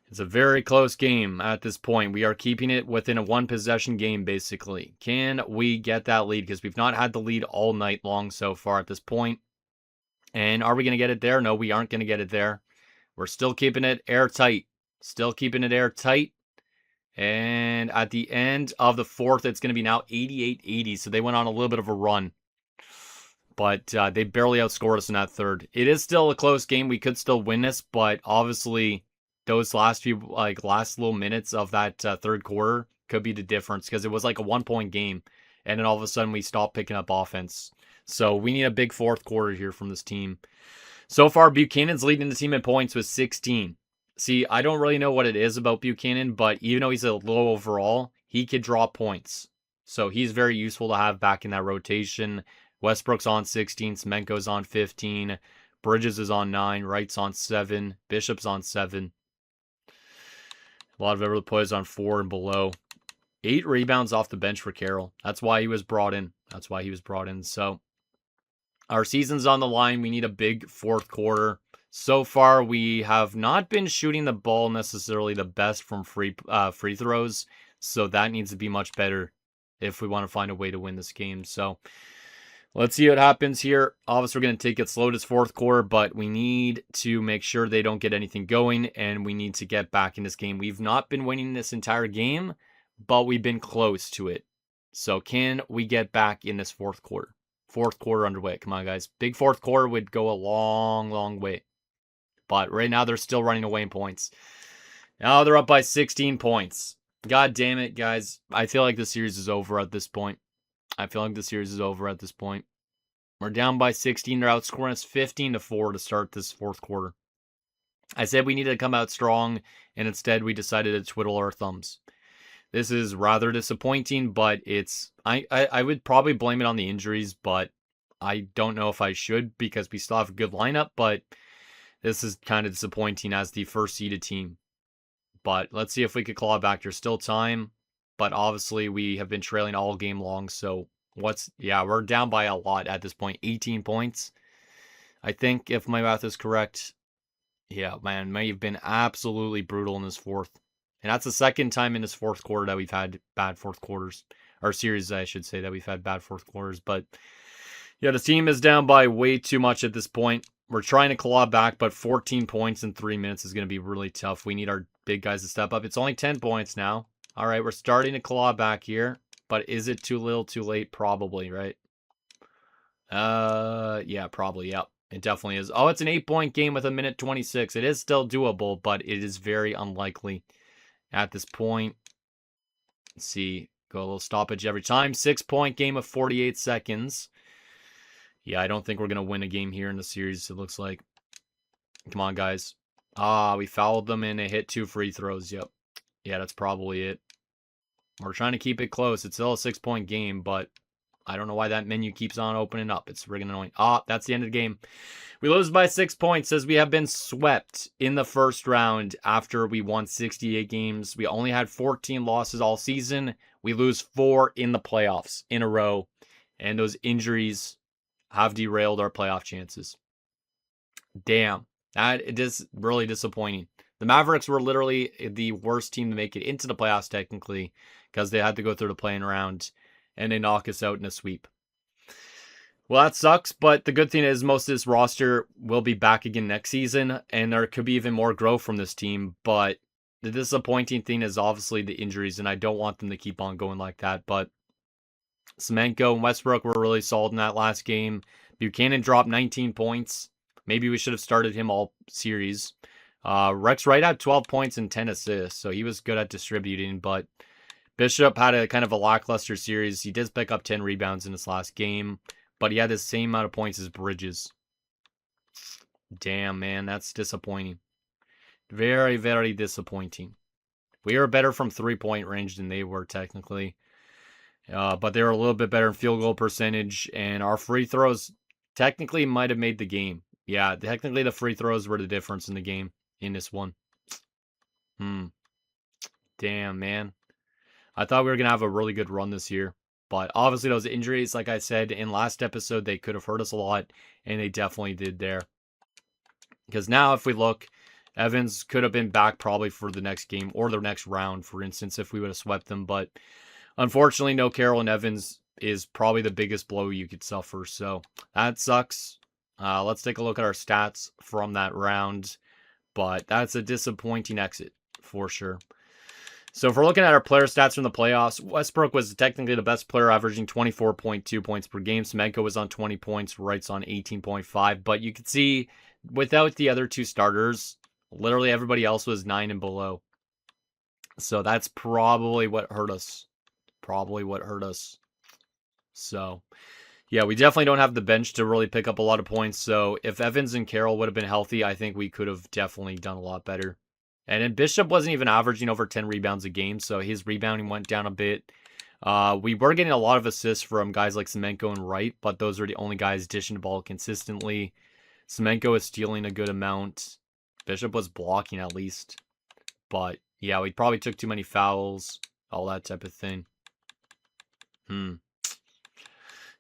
It's a very close game at this point. We are keeping it within a 1-possession game, basically. Can we get that lead? Because we've not had the lead all night long so far at this point. And are we going to get it there? No, we aren't going to get it there. We're still keeping it airtight. And at the end of the fourth, it's going to be now 88-80. So they went on a little bit of a run. But they barely outscored us in that third. It is still a close game. We could still win this. But obviously, those last little minutes of that third quarter could be the difference. Because it was like a 1-point game. And then all of a sudden, we stopped picking up offense. So we need a big fourth quarter here from this team. So far, Buchanan's leading the team in points with 16. See, I don't really know what it is about Buchanan, but even though he's a low overall, he could draw points. So he's very useful to have back in that rotation. Westbrook's on 16, Semenko's on 15, Bridges is on 9, Wright's on 7, Bishop's on 7. A lot of other players on 4 and below. 8 rebounds off the bench for Carroll. That's why he was brought in. So our season's on the line. We need a big fourth quarter. So far, we have not been shooting the ball necessarily the best from free throws. So that needs to be much better if we want to find a way to win this game. So let's see what happens here. Obviously, we're going to take it slow this fourth quarter, but we need to make sure they don't get anything going, and we need to get back in this game. We've not been winning this entire game, but we've been close to it. So can we get back in this fourth quarter? Fourth quarter underway. Come on, guys. Big fourth quarter would go a long, long way. But right now, they're still running away in points. Now they're up by 16 points. God damn it, guys. I feel like the series is over at this point. We're down by 16. They're outscoring us 15-4 to start this fourth quarter. I said we needed to come out strong, and instead we decided to twiddle our thumbs. This is rather disappointing, but I would probably blame it on the injuries, but I don't know if I should because we still have a good lineup, but this is kind of disappointing as the first seeded team. But let's see if we could claw back. There's still time, but obviously we have been trailing all game long, so we're down by a lot at this point. 18 points, I think, if my math is correct. Yeah, man, may have been absolutely brutal in this fourth. And that's the second time in this fourth quarter that we've had bad fourth quarters. Or series, I should say, that we've had bad fourth quarters. But yeah, the team is down by way too much at this point. We're trying to claw back, but 14 points in 3 minutes is going to be really tough. We need our big guys to step up. It's only 10 points now. All right, we're starting to claw back here. But is it too little, too late? Probably, right? Yeah, probably, yep. It definitely is. Oh, it's an 8-point game with 1:26. It is still doable, but it is very unlikely at this point. Let's see. Go a little stoppage every time. 6-point game of 48 seconds. Yeah, I don't think we're going to win a game here in the series, it looks like. Come on, guys. We fouled them and they hit 2 free throws. Yep. Yeah, that's probably it. We're trying to keep it close. It's still a 6-point game, but I don't know why that menu keeps on opening up. It's friggin' annoying. That's the end of the game. We lose by 6 points as we have been swept in the first round after we won 68 games. We only had 14 losses all season. We lose 4 in the playoffs in a row. And those injuries have derailed our playoff chances. Damn. It is really disappointing. The Mavericks were literally the worst team to make it into the playoffs technically because they had to go through the play-in round and they knock us out in a sweep. Well, that sucks, but the good thing is most of this roster will be back again next season, and there could be even more growth from this team, but the disappointing thing is obviously the injuries, and I don't want them to keep on going like that, but Semenko and Westbrook were really solid in that last game. Buchanan dropped 19 points. Maybe we should have started him all series. Rex Wright had 12 points and 10 assists, so he was good at distributing, but Bishop had a kind of a lackluster series. He did pick up 10 rebounds in his last game, but he had the same amount of points as Bridges. Damn, man, that's disappointing. Very, very disappointing. We were better from 3-point range than they were technically, but they were a little bit better in field goal percentage, and our free throws technically might have made the game. Yeah, technically the free throws were the difference in the game in this one. Damn, man. I thought we were going to have a really good run this year. But obviously those injuries, like I said in last episode, they could have hurt us a lot. And they definitely did there. Because now if we look, Evans could have been back probably for the next game or the next round, for instance, if we would have swept them. But unfortunately, no Carroll and Evans is probably the biggest blow you could suffer. So that sucks. Let's take a look at our stats from that round. But that's a disappointing exit for sure. So if we're looking at our player stats from the playoffs, Westbrook was technically the best player, averaging 24.2 points per game. Semenko was on 20 points, Wright's on 18.5. But you can see, without the other two starters, literally everybody else was 9 and below. So that's probably what hurt us. So, yeah, we definitely don't have the bench to really pick up a lot of points. So if Evans and Carroll would have been healthy, I think we could have definitely done a lot better. And then Bishop wasn't even averaging over 10 rebounds a game, so his rebounding went down a bit. We were getting a lot of assists from guys like Semenko and Wright, but those are the only guys dishing the ball consistently. Semenko is stealing a good amount. Bishop was blocking at least. But, yeah, we probably took too many fouls, all that type of thing.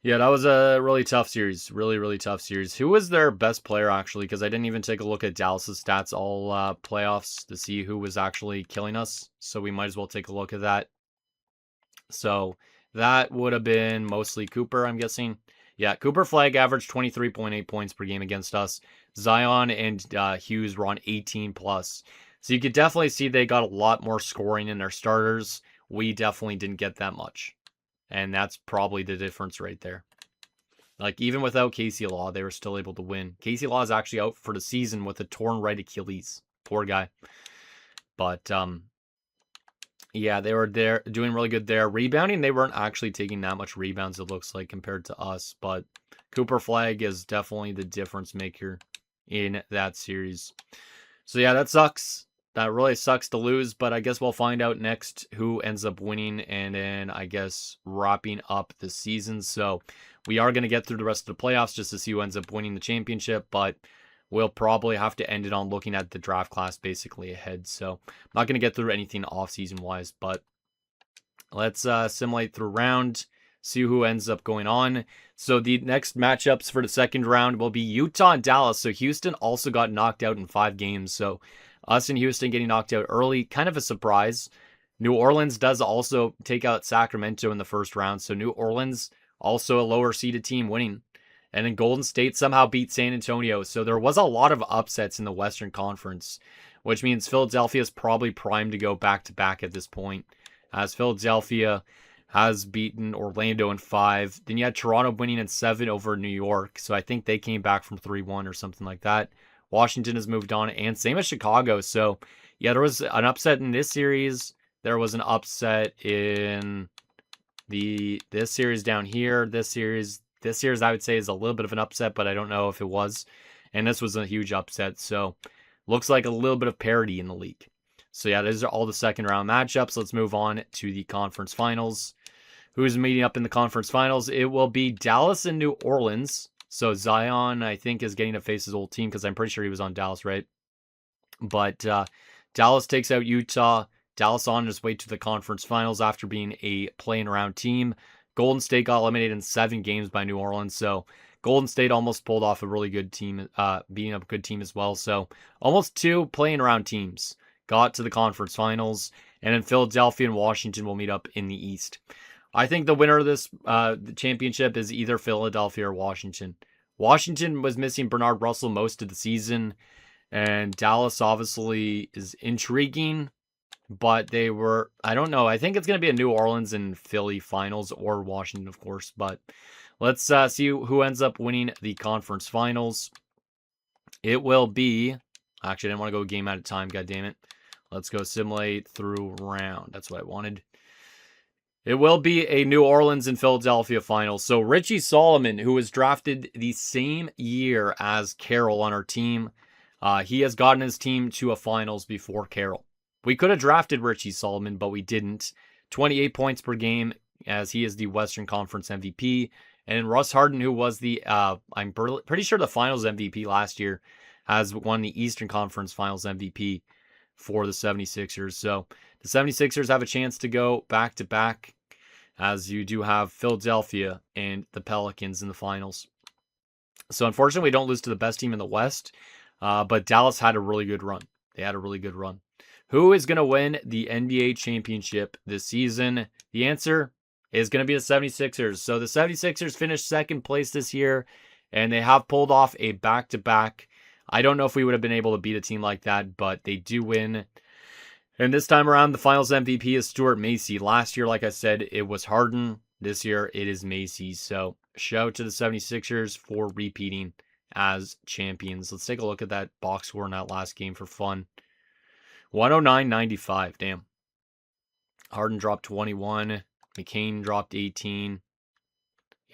Yeah, that was a really tough series. Really, really tough series. Who was their best player, actually? Because I didn't even take a look at Dallas' stats all playoffs to see who was actually killing us. So we might as well take a look at that. So that would have been mostly Cooper, I'm guessing. Yeah, Cooper Flagg averaged 23.8 points per game against us. Zion and Hughes were on 18 plus. So you could definitely see they got a lot more scoring in their starters. We definitely didn't get that much. And that's probably the difference right there. Like, even without Casey Law, they were still able to win. Casey Law is actually out for the season with a torn right Achilles. Poor guy. But yeah, they were there doing really good there. Rebounding, they weren't actually taking that much rebounds, it looks like, compared to us. But Cooper Flagg is definitely the difference maker in that series. So yeah, that sucks. That really sucks to lose, but I guess we'll find out next who ends up winning and then I guess wrapping up the season. So we are going to get through the rest of the playoffs just to see who ends up winning the championship, but we'll probably have to end it on looking at the draft class basically ahead. So I'm not going to get through anything off-season wise, but let's simulate through round, see who ends up going on. So the next matchups for the second round will be Utah and Dallas. So Houston also got knocked out in 5 games. So us and Houston getting knocked out early, kind of a surprise. New Orleans does also take out Sacramento in the first round. So New Orleans, also a lower seeded team, winning. And then Golden State somehow beat San Antonio. So there was a lot of upsets in the Western Conference, which means Philadelphia is probably primed to go back-to-back at this point, as Philadelphia has beaten Orlando in 5. Then you had Toronto winning in 7 over New York. So I think they came back from 3-1 or something like that. Washington has moved on, and same as Chicago. So yeah, there was an upset in this series. There was an upset in this series down here. This series I would say is a little bit of an upset, but I don't know if it was. And this was a huge upset. So looks like a little bit of parity in the league. So yeah, those are all the second round matchups. Let's move on to the conference finals. Who's meeting up in the conference finals? It will be Dallas and New Orleans. So Zion, I think, is getting to face his old team because I'm pretty sure he was on Dallas, right? But Dallas takes out Utah. Dallas on his way to the conference finals after being a playing around team. Golden State got eliminated in 7 games by New Orleans. So Golden State almost pulled off a really good team, beating up a good team as well. So almost 2 playing around teams got to the conference finals. And then Philadelphia and Washington will meet up in the East. I think the winner of this the championship is either Philadelphia or Washington. Washington was missing Bernard Russell most of the season, and Dallas obviously is intriguing, but they were, I don't know, I think it's going to be a New Orleans and Philly finals, or Washington, of course, but let's see who ends up winning the conference finals. It will be, actually, I didn't want to go a game at a time, god damn it. Let's go simulate through round. That's what I wanted. It will be a New Orleans and Philadelphia final. So Richie Solomon, who was drafted the same year as Carroll on our team, he has gotten his team to a finals before Carroll. We could have drafted Richie Solomon, but we didn't. 28 points per game, as he is the Western Conference MVP. And Russ Harden, who was the, I'm pretty sure the finals MVP last year, has won the Eastern Conference Finals MVP for the 76ers. So the 76ers have a chance to go back-to-back, as you do have Philadelphia and the Pelicans in the finals. So unfortunately, we don't lose to the best team in the West, but Dallas had a really good run. They had a really good run. Who is going to win the NBA championship this season? The answer is going to be the 76ers. So the 76ers finished second place this year, and they have pulled off a back-to-back. I don't know if we would have been able to beat a team like that, but they do win. And this time around, the finals MVP is Stuart Macy. Last year, like I said, it was Harden. This year, it is Macy. So shout out to the 76ers for repeating as champions. Let's take a look at that box score in that last game for fun. 109-95. Damn. Harden dropped 21. McCain dropped 18.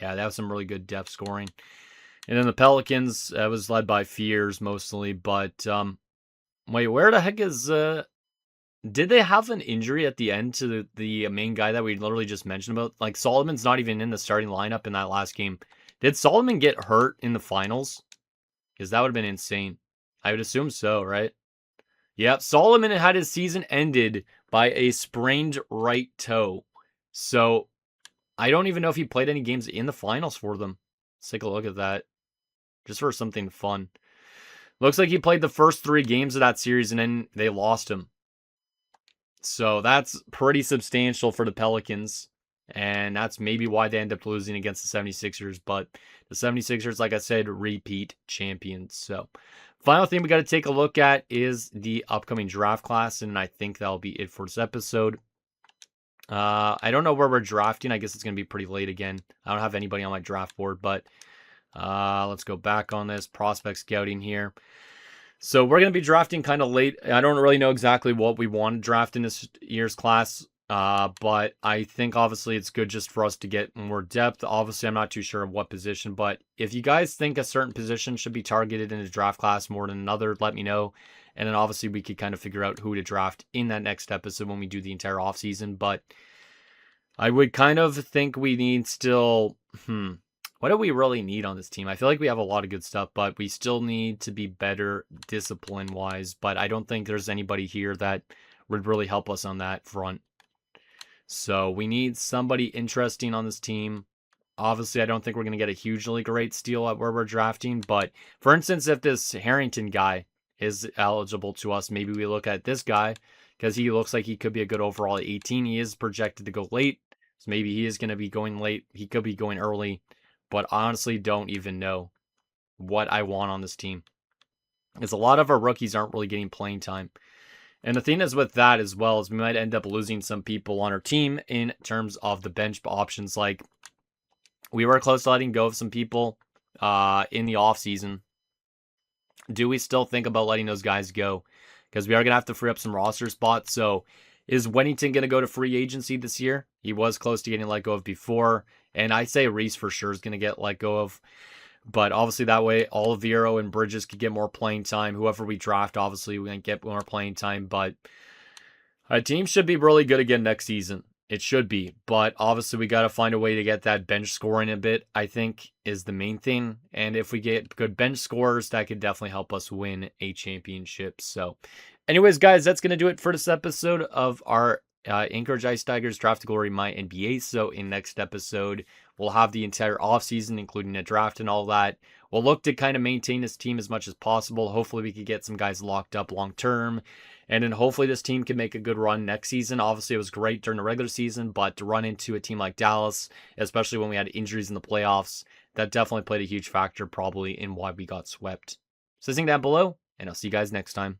Yeah, that was some really good depth scoring. And then the Pelicans was led by Fears mostly. But wait, where the heck is... did they have an injury at the end to the main guy that we literally just mentioned about? Like, Solomon's not even in the starting lineup in that last game. Did Solomon get hurt in the finals? Because that would have been insane. I would assume so, right? Yep, Solomon had his season ended by a sprained right toe. So, I don't even know if he played any games in the finals for them. Let's take a look at that. Just for something fun. Looks like he played the first 3 games of that series and then they lost him. So that's pretty substantial for the Pelicans. And that's maybe why they end up losing against the 76ers. But the 76ers, like I said, repeat champions. So final thing we got to take a look at is the upcoming draft class. And I think that'll be it for this episode. I don't know where we're drafting. I guess it's going to be pretty late again. I don't have anybody on my draft board. But let's go back on this prospect scouting here. So we're going to be drafting kind of late. I don't really know exactly what we want to draft in this year's class, but I think obviously it's good just for us to get more depth. Obviously, I'm not too sure of what position, but if you guys think a certain position should be targeted in a draft class more than another, let me know. And then obviously we could kind of figure out who to draft in that next episode when we do the entire offseason. But I would kind of think we need still, what do we really need on this team? I feel like we have a lot of good stuff, but we still need to be better discipline-wise. But I don't think there's anybody here that would really help us on that front. So we need somebody interesting on this team. Obviously, I don't think we're going to get a hugely great steal at where we're drafting. But for instance, if this Harrington guy is eligible to us, maybe we look at this guy because he looks like he could be a good overall at 18. He is projected to go late. So maybe he is going to be going late. He could be going early. But honestly, don't even know what I want on this team. Because a lot of our rookies aren't really getting playing time. And the thing is with that as well is we might end up losing some people on our team in terms of the bench options. Like, we were close to letting go of some people in the offseason. Do we still think about letting those guys go? Because we are going to have to free up some roster spots. So is Wennington going to go to free agency this year? He was close to getting let go of before. And I say Reese for sure is going to get let go of. But obviously that way, Oliveiro and Bridges could get more playing time. Whoever we draft, obviously, we're going to get more playing time. But our team should be really good again next season. It should be. But obviously, we got to find a way to get that bench scoring a bit, I think, is the main thing. And if we get good bench scores, that could definitely help us win a championship. So anyways, guys, that's going to do it for this episode of our Anchorage Ice Tigers Draft to Glory MyNBA. So in next episode, we'll have the entire offseason, including a draft and all that. We'll look to kind of maintain this team as much as possible. Hopefully we could get some guys locked up long term. And then hopefully this team can make a good run next season. Obviously, it was great during the regular season, but to run into a team like Dallas, especially when we had injuries in the playoffs, that definitely played a huge factor probably in why we got swept. So think down below, and I'll see you guys next time.